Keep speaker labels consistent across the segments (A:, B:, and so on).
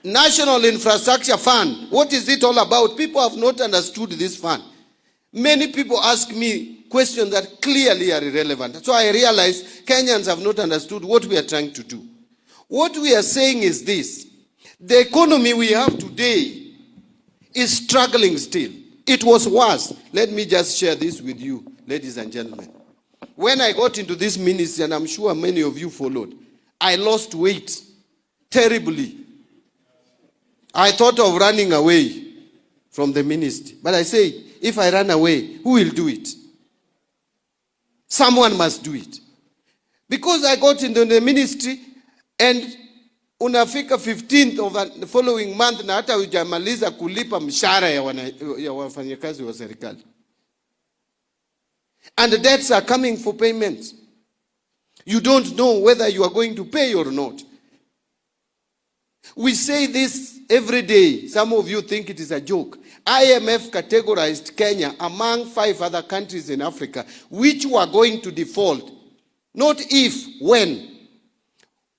A: National Infrastructure Fund. What is it all about? People have not understood this fund. Many people ask me questions that clearly are irrelevant. So I realize Kenyans have not understood what we are trying to do. What we are saying is this: the economy we have today is struggling still. It was worse. Let me just share this with you, ladies and gentlemen. When I got into this ministry, and I'm sure many of you followed, I lost weight terribly. I thought of running away from the ministry. But I say, if I run away, who will do it? Someone must do it. Because I got into the ministry, and unafika 15th of the following month na hata hujamaliza kulipa mshahara ya wafanyakazi wa serikali. And the debts are coming for payment. You don't know whether you are going to pay or not. We say this every day. Some of you think it is a joke. IMF categorized Kenya among 5 other countries in Africa which were going to default. Not if, when.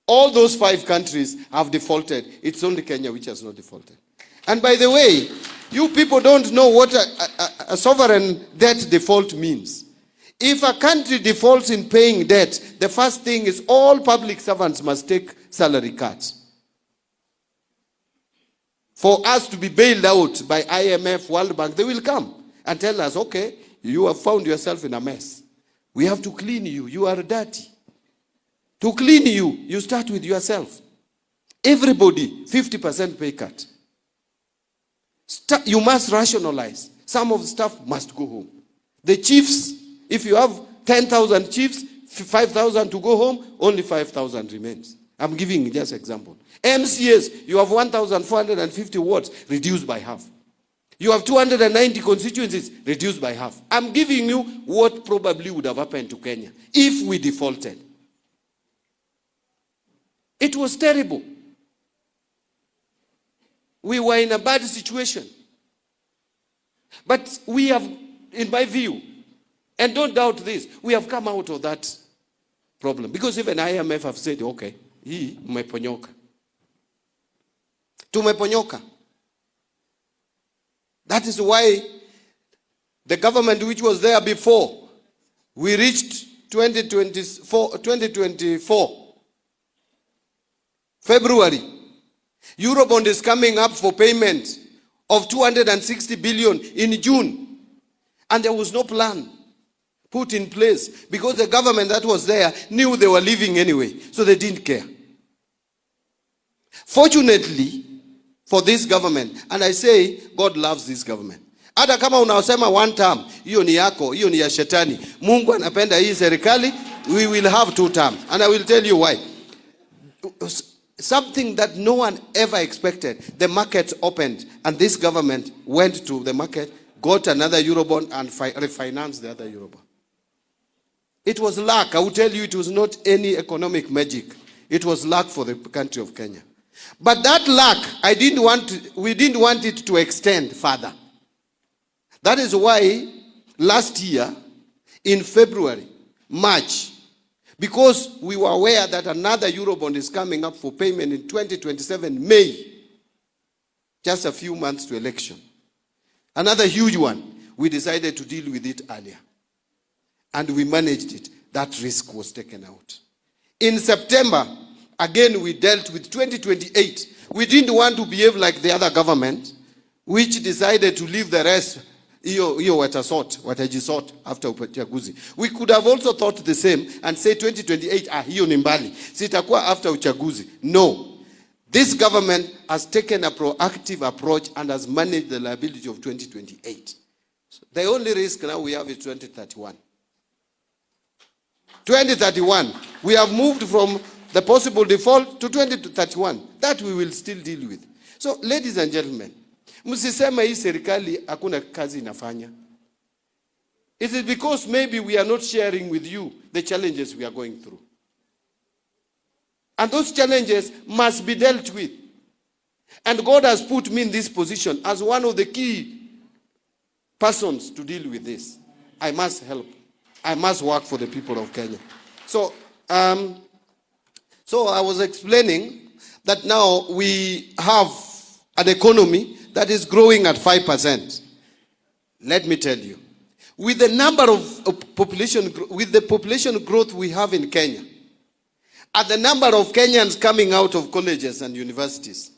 A: All those 5 countries have defaulted. It's only Kenya which has not defaulted. And by the way, you people don't know what a sovereign debt default means. If a country defaults in paying debt, the first thing is all public servants must take salary cuts. For us to be bailed out by IMF, World Bank, they will come and tell us, okay, you have found yourself in a mess. We have to clean you. You are dirty. To clean you, you start with yourself. Everybody, 50% pay cut. You must rationalize. Some of the staff must go home. The chiefs, if you have 10,000 chiefs, 5,000 to go home, only 5,000 remains. I'm giving just example. MCAs, you have 1,450 wards, reduced by half. You have 290 constituencies, reduced by half. I'm giving you what probably would have happened to Kenya if we defaulted. It was terrible. We were in a bad situation. But we have, in my view, and don't doubt this, we have come out of that problem. Because even IMF have said, okay, hii mmeponyoka. Tumeponyoka. That is why the government which was there before, we reached 2024, February. Eurobond is coming up for payment of 260 billion in June. And there was no plan put in place because the government that was there knew they were leaving anyway. So they didn't care. Fortunately for this government, and I say God loves this government. Hata kama unasema one term, hiyo ni yako, hiyo ni ya shetani. Mungu anapenda hii serikali, we will have 2 terms. And I will tell you why. Something that no one ever expected. The market opened and this government went to the market, got another Eurobond and refinanced the other Eurobond. It was luck. I will tell you, it was not any economic magic. It was luck for the country of Kenya. But that luck, we didn't want it to extend further. That is why last year, in February, March, because we were aware that another Eurobond is coming up for payment in 2027, May, just a few months to election. Another huge one. We decided to deal with it earlier. And we managed it. That risk was taken out. In September, again we dealt with 2028. We didn't want to behave like the other government, which decided to leave the rest hiyo watajisort after uchaguzi. We could have also thought the same and say 2028, hiyo ni mbali. Sitakuwa after uchaguzi. No. This government has taken a proactive approach and has managed the liability of 2028. So the only risk now we have is 2031. 2031, we have moved from the possible default to 2031. That we will still deal with. So, ladies and gentlemen, msisema hii serikali hakuna kazi inafanya. Is it because maybe we are not sharing with you the challenges we are going through? And those challenges must be dealt with. And God has put me in this position as one of the key persons to deal with this. I must help. I must work for the people of Kenya. So I was explaining that now we have an economy that is growing at 5%. Let me tell you, with the number of population, with the population growth we have in Kenya, and the number of Kenyans coming out of colleges and universities,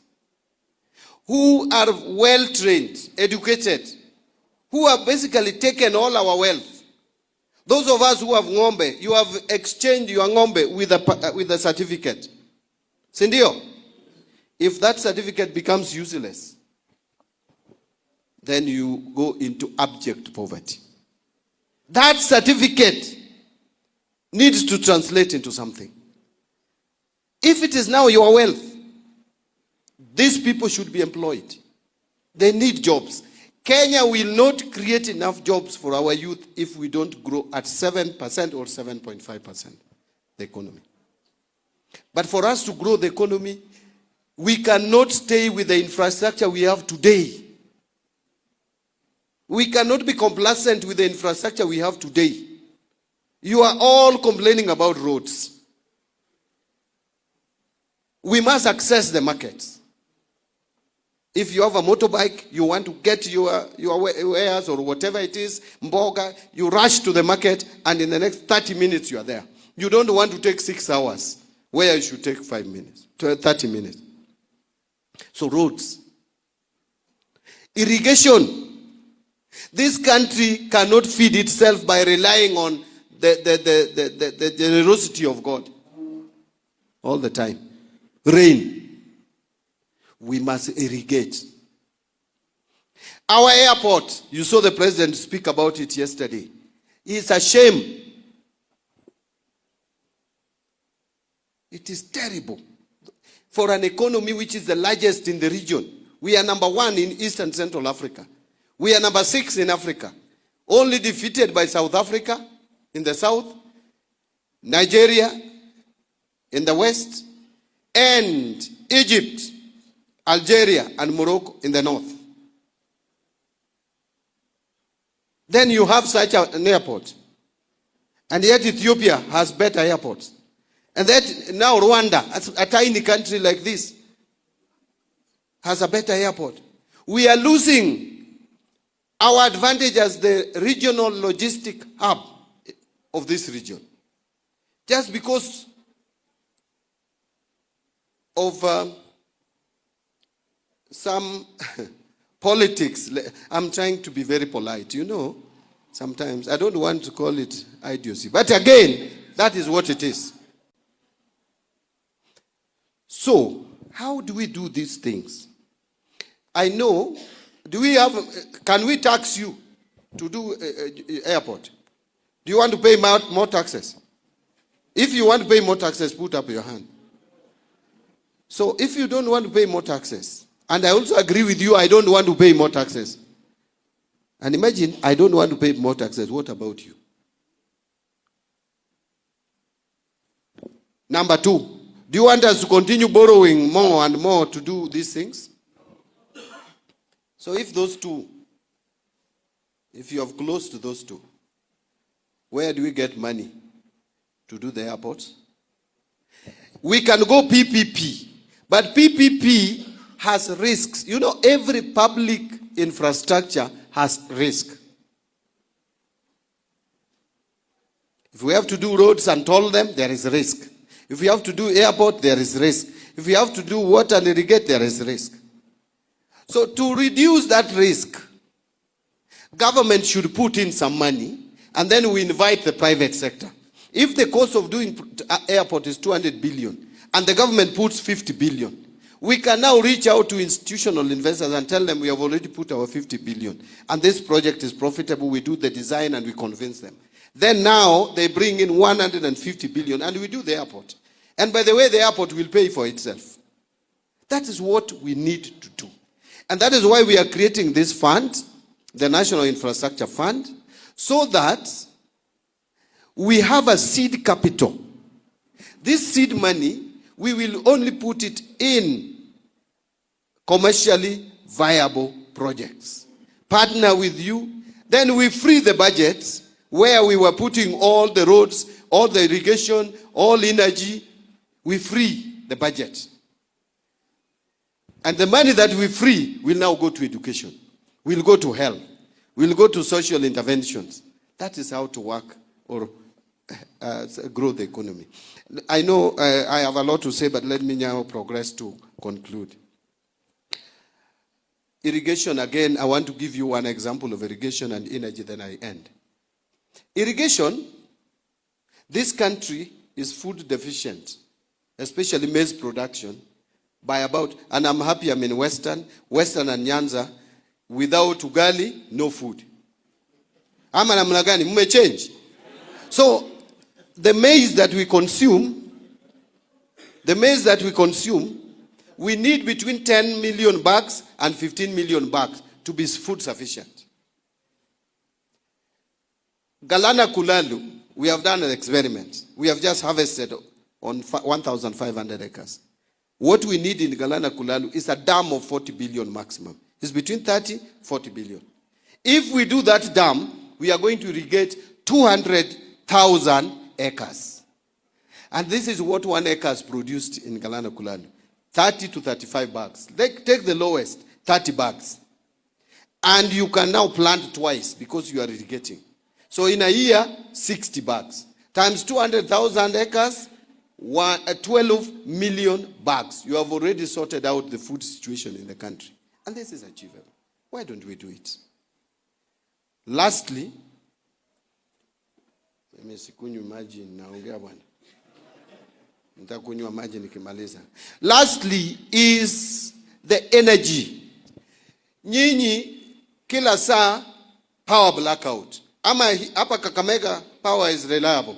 A: who are well-trained, educated, who have basically taken all our wealth. Those of us who have ng'ombe, you have exchanged your ng'ombe with a certificate. Sindio? If that certificate becomes useless, then you go into abject poverty. That certificate needs to translate into something. If it is now your wealth, these people should be employed. They need jobs. Kenya will not create enough jobs for our youth if we don't grow at 7% or 7.5%, the economy. But for us to grow the economy, we cannot stay with the infrastructure we have today. We cannot be complacent with the infrastructure we have today. You are all complaining about roads. We must access the markets. If you have a motorbike, you want to get your wares or whatever it is, mboga, you rush to the market and in the next 30 minutes you are there. You don't want to take 6 hours where you should take 5 minutes, 30 minutes. So roads. Irrigation. This country cannot feed itself by relying on the generosity of God all the time. Rain. We must irrigate. Our airport, you saw the president speak about it yesterday. It's a shame. It is terrible. For an economy which is the largest in the region. We are number 1 in East and Central Africa. We are number 6 in Africa. Only defeated by South Africa in the south, Nigeria in the west, and Egypt, Algeria, and Morocco in the north. Then you have such an airport. And yet Ethiopia has better airports. And that now Rwanda, a tiny country like this, has a better airport. We are losing our advantage as the regional logistic hub of this region. Just because of some politics. I'm trying to be very polite, you know. Sometimes I don't want to call it idiocy. But again, that is what it is. So, how do we do these things? I know, can we tax you to do airport? Do you want to pay more taxes? If you want to pay more taxes, put up your hand. So, if you don't want to pay more taxes, and I also agree with you, I don't want to pay more taxes. And imagine, I don't want to pay more taxes. What about you? Number 2, do you want us to continue borrowing more and more to do these things? So if those two, if you have closed those two, where do we get money to do the airports? We can go PPP, but PPP has risks. You know, every public infrastructure has risk. If we have to do roads and toll them, there is risk. If we have to do airport, there is risk. If we have to do water and irrigate, there is risk. So to reduce that risk, government should put in some money and then we invite the private sector. If the cost of doing airport is 200 billion and the government puts 50 billion, we can now reach out to institutional investors and tell them we have already put our 50 billion and this project is profitable. We do the design and we convince them. Then now they bring in 150 billion and we do the airport. And by the way, the airport will pay for itself. That is what we need to do. And that is why we are creating this fund, the National Infrastructure Fund, so that we have a seed capital. This seed money, we will only put it in commercially viable projects. Partner with you, then we free the budgets where we were putting all the roads, all the irrigation, all energy. We free the budget. And the money that we free will now go to education. Will go to health. Will go to social interventions. That is how to work or grow the economy. I know I have a lot to say, but let me now progress to conclude. Irrigation, again, I want to give you one example of irrigation and energy, then I end. Irrigation, this country is food deficient, especially maize production, by about, and I'm happy I'm in Western and Nyanza, without ugali, no food. Ama namna gani, mume change. So, the maize that we consume, we need between 10 million bags and 15 million bags to be food sufficient. Galana Kulalu, we have done an experiment. We have just harvested on 1,500 acres. What we need in Galana Kulalu is a dam of 40 billion maximum. It's between 30, 40 billion. If we do that dam, we are going to irrigate 200,000 acres. And this is what 1 acre has produced in Galana Kulalu. 30 to 35 bags. Take the lowest, 30 bags. And you can now plant twice because you are irrigating. So in a year, 60 bags. Times 200,000 acres, 12 million bags. You have already sorted out the food situation in the country. And this is achievable. Why don't we do it? Lastly, lastly is the energy. Nyinyi kila saa power blackout. Ama hapa Kakamega power is reliable.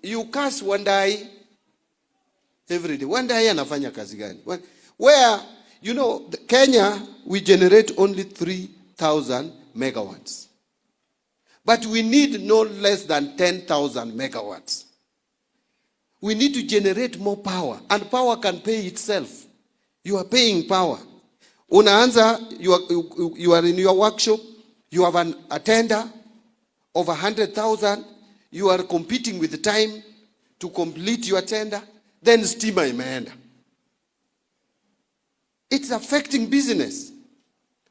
A: You cast Wandai every day. Wandai anafanya kazi gani? Where, you know, Kenya, we generate only 3,000 megawatts. But we need no less than 10,000 megawatts. We need to generate more power. And power can pay itself. You are paying power. Unaanza, you are in your workshop. You have a tender of 100,000. You are competing with the time to complete your tender. Then stima imeenda. It's affecting business.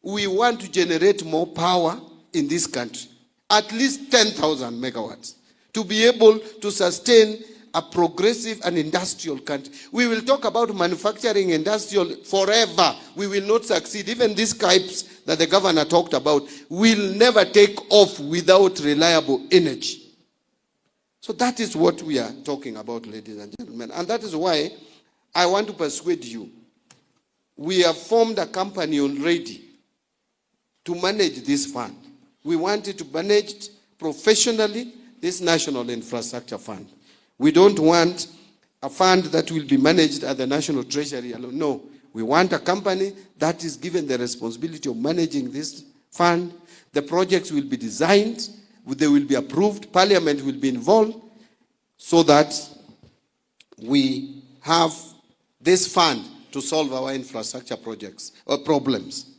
A: We want to generate more power in this country. At least 10,000 megawatts. To be able to sustain a progressive and industrial country. We will talk about manufacturing industrial forever. We will not succeed. Even these pipes that the governor talked about will never take off without reliable energy. So that is what we are talking about, ladies and gentlemen. And that is why I want to persuade you. We have formed a company already to manage this fund. We wanted to manage professionally this National Infrastructure Fund. We don't want a fund that will be managed at the National Treasury alone. No, we want a company that is given the responsibility of managing this fund. The projects will be designed, they will be approved, Parliament will be involved, so that we have this fund to solve our infrastructure projects or problems.